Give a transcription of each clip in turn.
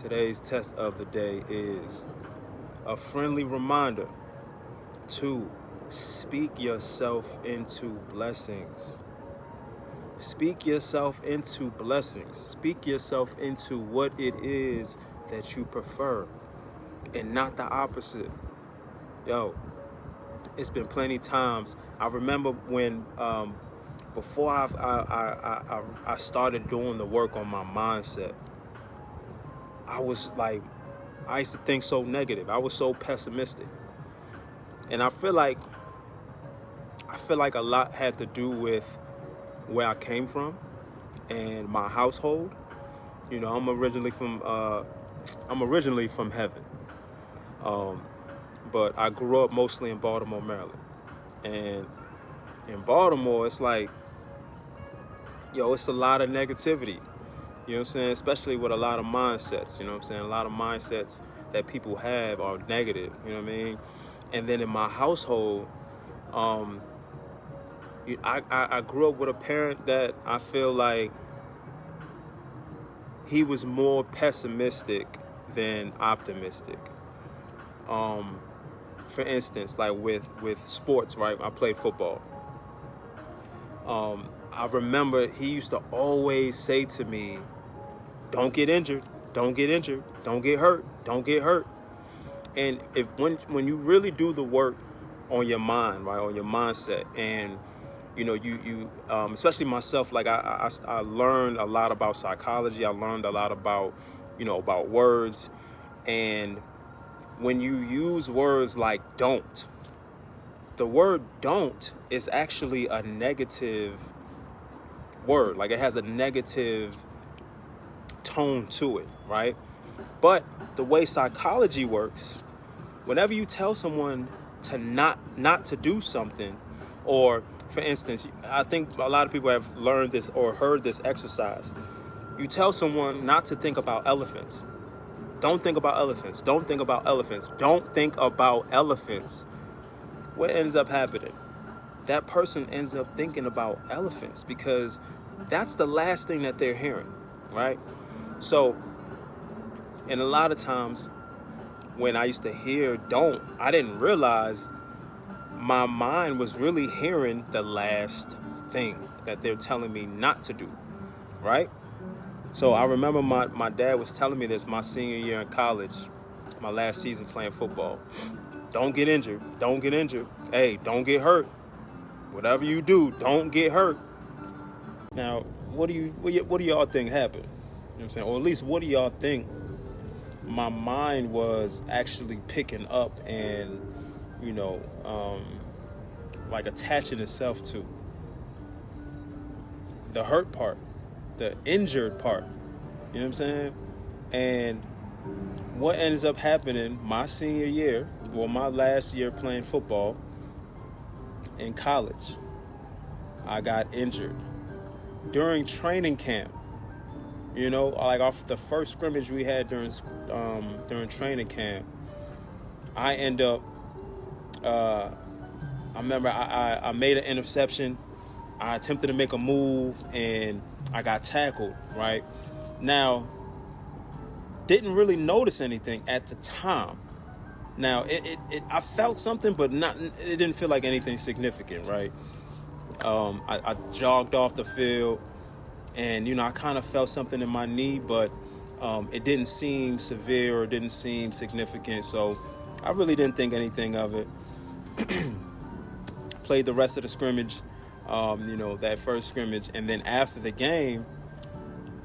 Today's test of the day is a friendly reminder to speak yourself into blessings. Speak yourself into blessings. Speak yourself into what it is that you prefer and not the opposite. Yo, it's been plenty times. I remember when before I started doing the work on my mindset, I used to think so negative. I was so pessimistic. And I feel like a lot had to do with where I came from and my household. You know, I'm originally from heaven. But I grew up mostly in Baltimore, Maryland. And in Baltimore, it's like, it's a lot of negativity. You know what I'm saying? Especially with a lot of mindsets, you know what I'm saying? A lot of mindsets that people have are negative, you know what I mean? And then in my household, I grew up with a parent that I feel like he was more pessimistic than optimistic. For instance, like with sports, right? I played football. I remember he used to always say to me, don't get injured, don't get injured, don't get hurt, don't get hurt. And when you really do the work on your mind, right, on your mindset, and you especially myself, like I learned a lot about psychology. I learned a lot about about words, and when you use words like don't, the word don't is actually a negative word. Like, it has a negative tone to it, right? But the way psychology works, whenever you tell someone to not to do something, or for instance, I think a lot of people have learned this or heard this exercise. You tell someone not to think about elephants. Don't think about elephants. Don't think about elephants. Don't think about elephants. What ends up happening? That person ends up thinking about elephants because that's the last thing that they're hearing, right? So, and a lot of times when I used to hear don't, I didn't realize my mind was really hearing the last thing that they're telling me not to do, right? So I remember my dad was telling me this my senior year in college, my last season playing football. Don't get injured. Don't get injured. Hey, don't get hurt. Whatever you do, don't get hurt. Now, what do y'all think happened? You know what I'm saying? Or at least, what do y'all think my mind was actually picking up and, like attaching itself to? The hurt part, the injured part. You know what I'm saying? And what ends up happening my senior year, well, my last year playing football in college, I got injured during training camp. Like off the first scrimmage we had during training camp, I end up. I remember I made an interception. I attempted to make a move and I got tackled. Right now, didn't really notice anything at the time. Now I felt something, but it didn't feel like anything significant. Right. I jogged off the field. And, I kind of felt something in my knee, but it didn't seem severe or didn't seem significant. So I really didn't think anything of it. Played the rest of the scrimmage, that first scrimmage. And then after the game,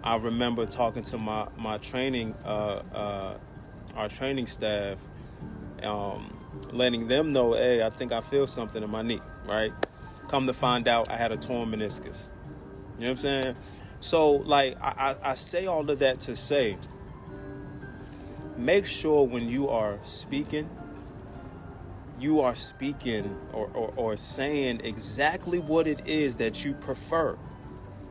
I remember talking to my training, our training staff, letting them know, hey, I think I feel something in my knee, right? Come to find out I had a torn meniscus. You know what I'm saying? So, like, I say all of that to say, make sure when you are speaking or saying exactly what it is that you prefer.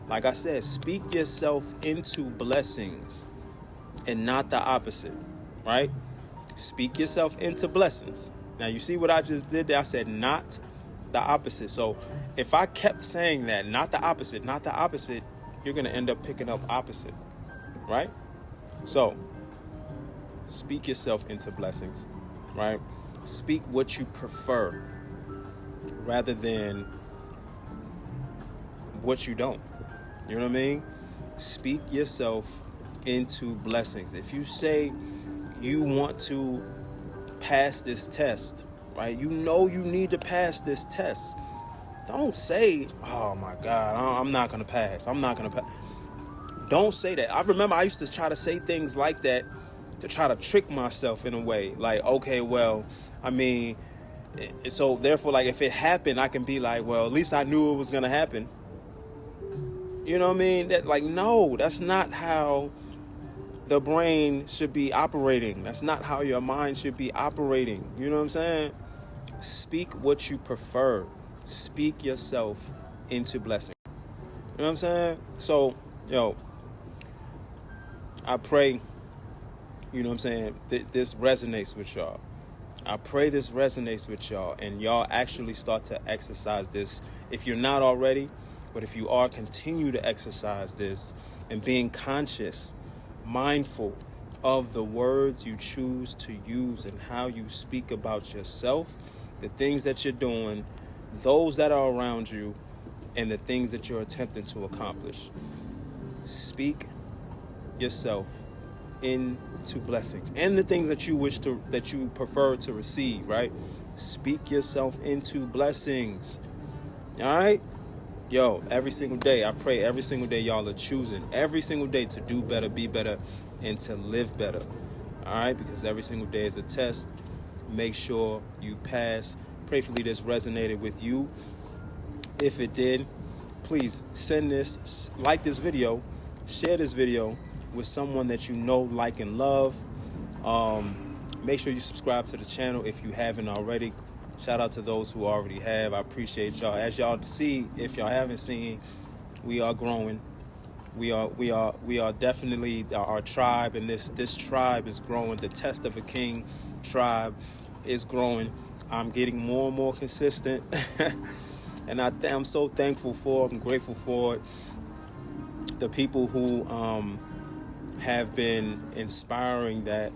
Like I said, speak yourself into blessings and not the opposite, right? Speak yourself into blessings. Now, you see what I just did there? I said not the opposite. So if I kept saying that, not the opposite, not the opposite, you're going to end up picking up opposite, right? So Speak yourself into blessings, right? Speak what you prefer rather than what you don't. You know what I mean? Speak yourself into blessings. If you say you want to pass this test, right? You know you need to pass this test. Don't say, oh my God, I'm not going to pass. I'm not going to pass. Don't say that. I remember I used to try to say things like that to try to trick myself in a way. Like, okay, well, I mean, so therefore, like, if it happened, I can be like, well, at least I knew it was going to happen. You know what I mean? That, like, no, that's not how the brain should be operating. That's not how your mind should be operating. You know what I'm saying? Speak what you prefer. Speak yourself into blessing. You know what I'm saying? So, I pray, you know what I'm saying, this resonates with y'all. I pray this resonates with y'all and y'all actually start to exercise this. If you're not already, but if you are, continue to exercise this and being conscious, mindful of the words you choose to use and how you speak about yourself, the things that you're doing, those that are around you, and the things that you're attempting to accomplish. Speak yourself into blessings and the things that you prefer to receive, right? Speak yourself into blessings. All right? Yo, every single day, I pray every single day y'all are choosing every single day to do better, be better, and to live better. All right? Because every single day is a test. Make sure you pass. Prayfully this resonated with you. If it did, please send this, like this video, share this video with someone that you know, like, and love. Make sure you subscribe to the channel if you haven't already. Shout out to those who already have. I appreciate y'all. As y'all see, if y'all haven't seen, we are growing. We are definitely our tribe, and this tribe is growing. The Test of a King tribe is growing. I'm getting more and more consistent, and I'm so thankful for it. I'm grateful for it. The people who have been inspiring that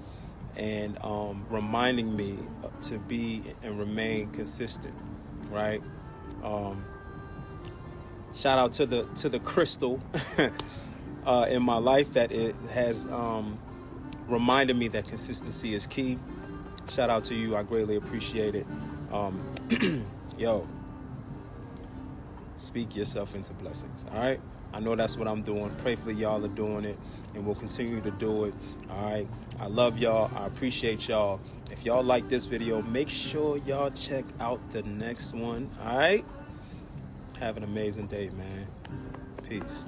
and reminding me to be and remain consistent, right? Shout out to the crystal in my life that it has reminded me that consistency is key. Shout out to you. I greatly appreciate it. Yo, speak yourself into blessings, all right? I know that's what I'm doing. Prayfully, y'all are doing it, and we'll continue to do it, all right? I love y'all. I appreciate y'all. If y'all like this video, make sure y'all check out the next one, all right? Have an amazing day, man. Peace.